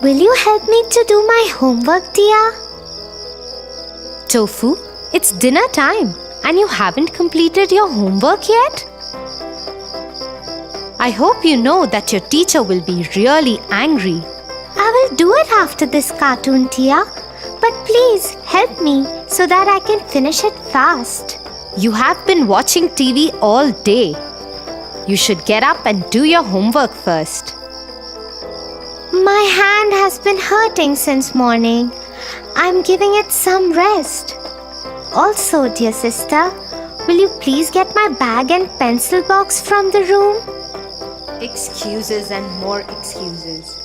Will you help me to do my homework, dear? Tofu, it's dinner time and you haven't completed your homework yet? I hope you know that your teacher will be really angry. I will do it after this cartoon, Tia. But please help me so that I can finish it fast. You have been watching TV all day. You should get up and do your homework first. My hand has been hurting since morning. I'm giving it some rest. Also, dear sister, will you please get my bag and pencil box from the room? Excuses and more excuses.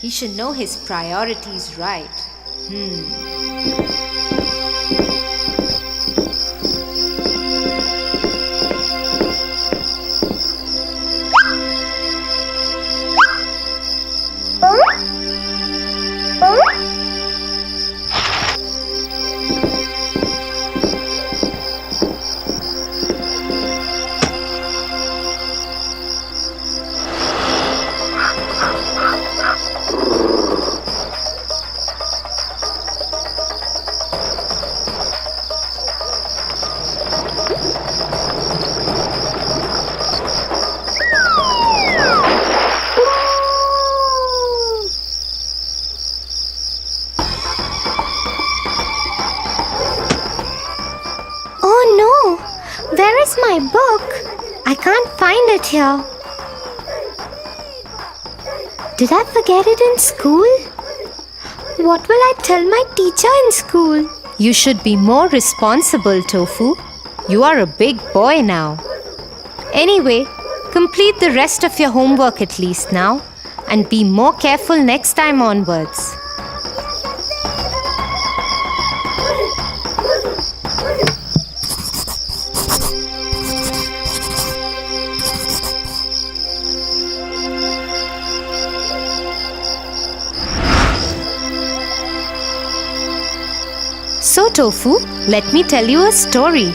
He should know his priorities right. Where is my book? I can't find it here. Did I forget it in school? What will I tell my teacher in school? You should be more responsible, Tofu. You are a big boy now. Anyway, complete the rest of your homework at least now and be more careful next time onwards. So, Tofu, let me tell you a story.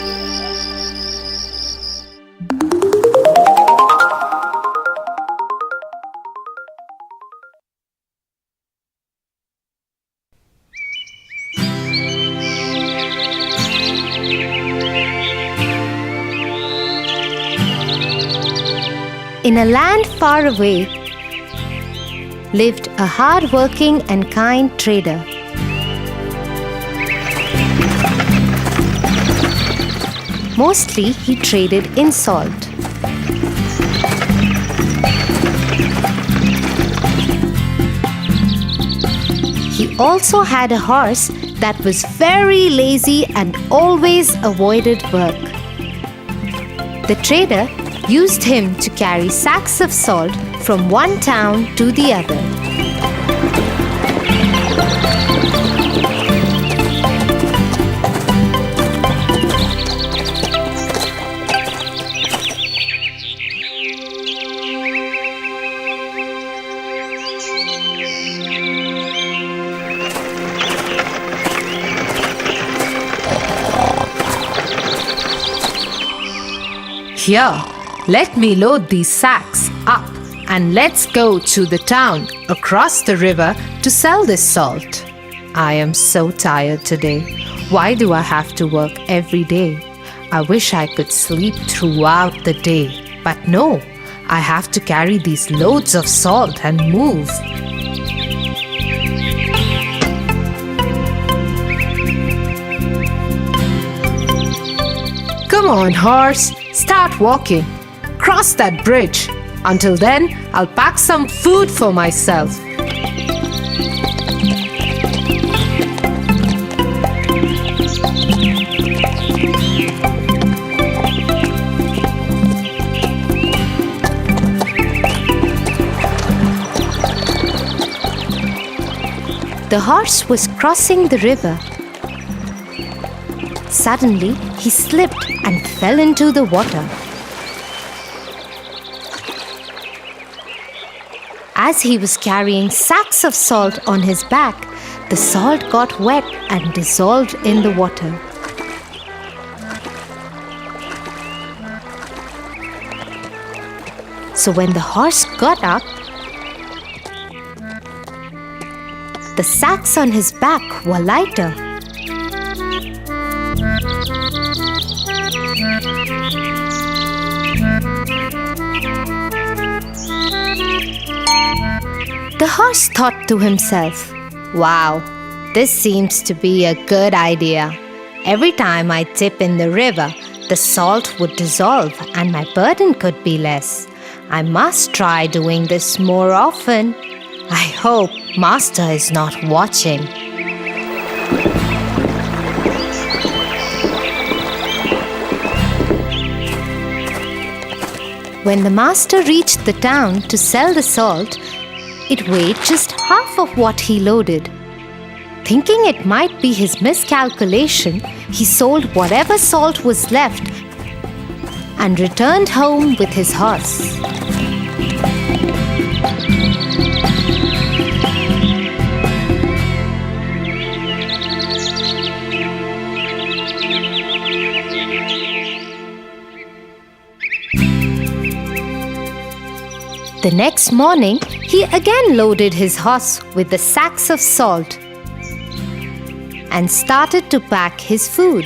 In a land far away lived a hard-working and kind trader. Mostly, he traded in salt. He also had a horse that was very lazy and always avoided work. The trader used him to carry sacks of salt from one town to the other. Here, let me load these sacks up and let's go to the town across the river to sell this salt. I am so tired today. Why do I have to work every day? I wish I could sleep throughout the day. But no, I have to carry these loads of salt and move. Come on, horse. Start walking. Cross that bridge. Until then, I'll pack some food for myself. The horse was crossing the river. Suddenly, he slipped and fell into the water. As he was carrying sacks of salt on his back, the salt got wet and dissolved in the water. So when the horse got up, the sacks on his back were lighter. The horse thought to himself, "Wow, this seems to be a good idea. Every time I dip in the river, the salt would dissolve and my burden could be less. I must try doing this more often. I hope Master is not watching." When the master reached the town to sell the salt, it weighed just half of what he loaded. Thinking it might be his miscalculation, he sold whatever salt was left and returned home with his horse. The next morning, he again loaded his horse with the sacks of salt and started to pack his food.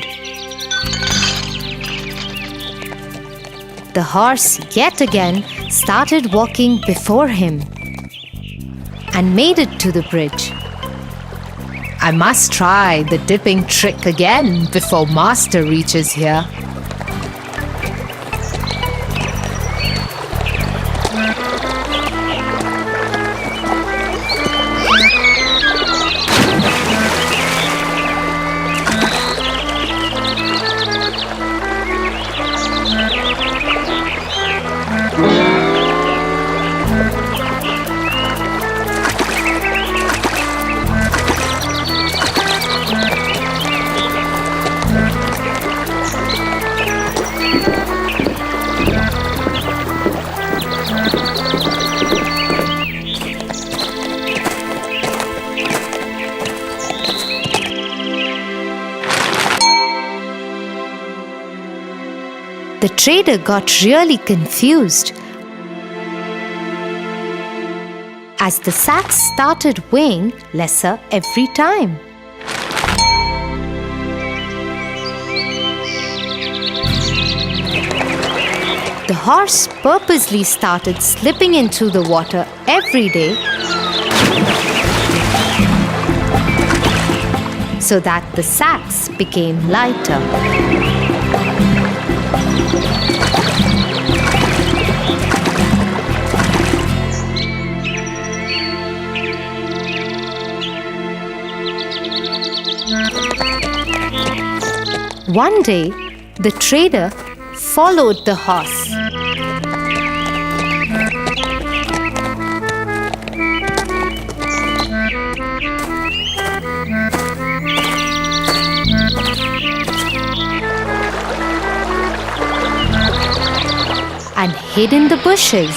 The horse yet again started walking before him and made it to the bridge. I must try the dipping trick again before Master reaches here. The trader got really confused as the sacks started weighing lesser every time. The horse purposely started slipping into the water every day so that the sacks became lighter. One day, the trader followed the horse. And hid in the bushes.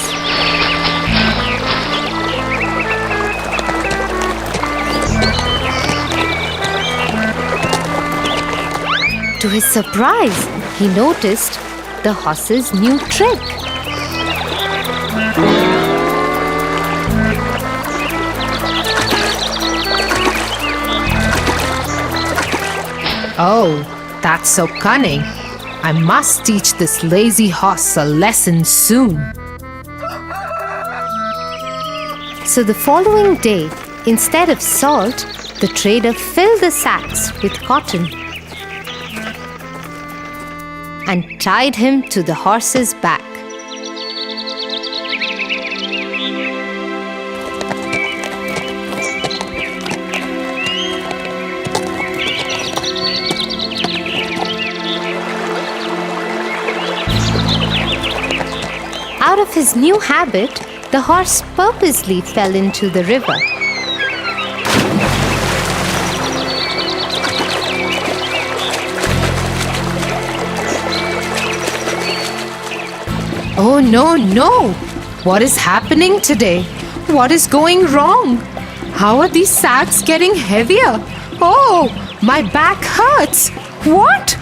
To his surprise, he noticed the horse's new trick. Oh, that's so cunning. I must teach this lazy horse a lesson soon. So the following day, instead of salt, the trader filled the sacks with cotton and tied him to the horse's back. Out of his new habit, the horse purposely fell into the river. Oh no, no! What is happening today? What is going wrong? How are these sacks getting heavier? Oh, my back hurts! What?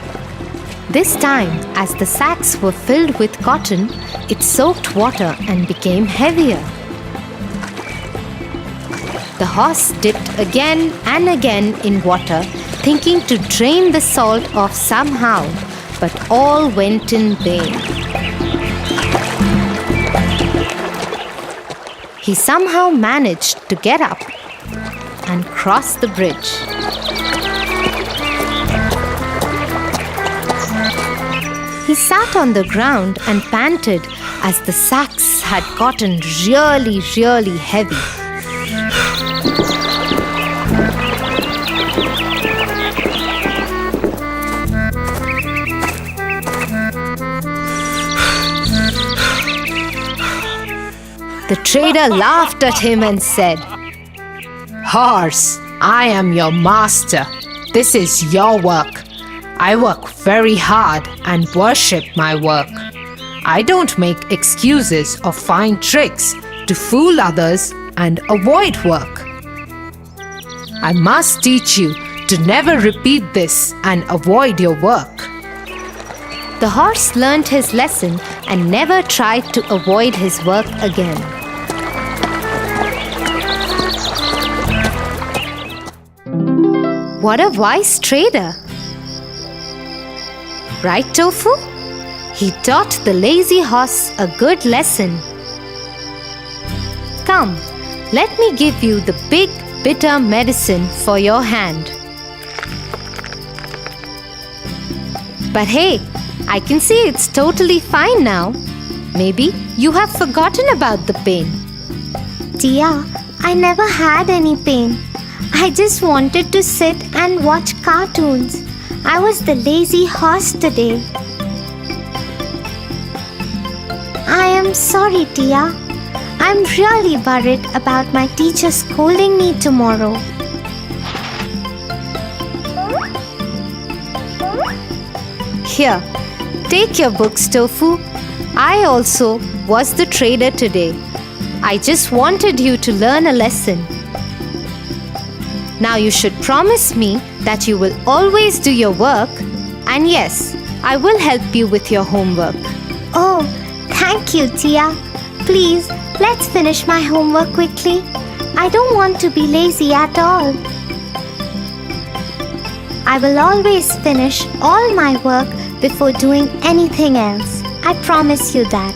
This time, as the sacks were filled with cotton, it soaked water and became heavier. The horse dipped again and again in water, thinking to drain the salt off somehow, but all went in vain. He somehow managed to get up and cross the bridge. He sat on the ground and panted as the sacks had gotten really, really heavy. The trader laughed at him and said, Horse, I am your master. This is your work. I work very hard and worship my work. I don't make excuses or find tricks to fool others and avoid work. I must teach you to never repeat this and avoid your work. The horse learned his lesson and never tried to avoid his work again. What a wise trader! Right, Tofu? He taught the lazy horse a good lesson. Come, let me give you the big bitter medicine for your hand. But hey, I can see it's totally fine now. Maybe you have forgotten about the pain. Tia, I never had any pain. I just wanted to sit and watch cartoons. I was the lazy horse today. I am sorry, Tia. I'm really worried about my teacher scolding me tomorrow. Here, take your books, Tofu. I also was the trader today. I just wanted you to learn a lesson. Now you should promise me that you will always do your work, and yes, I will help you with your homework. Oh, thank you, Tia. Please, let's finish my homework quickly. I don't want to be lazy at all. I will always finish all my work before doing anything else. I promise you that.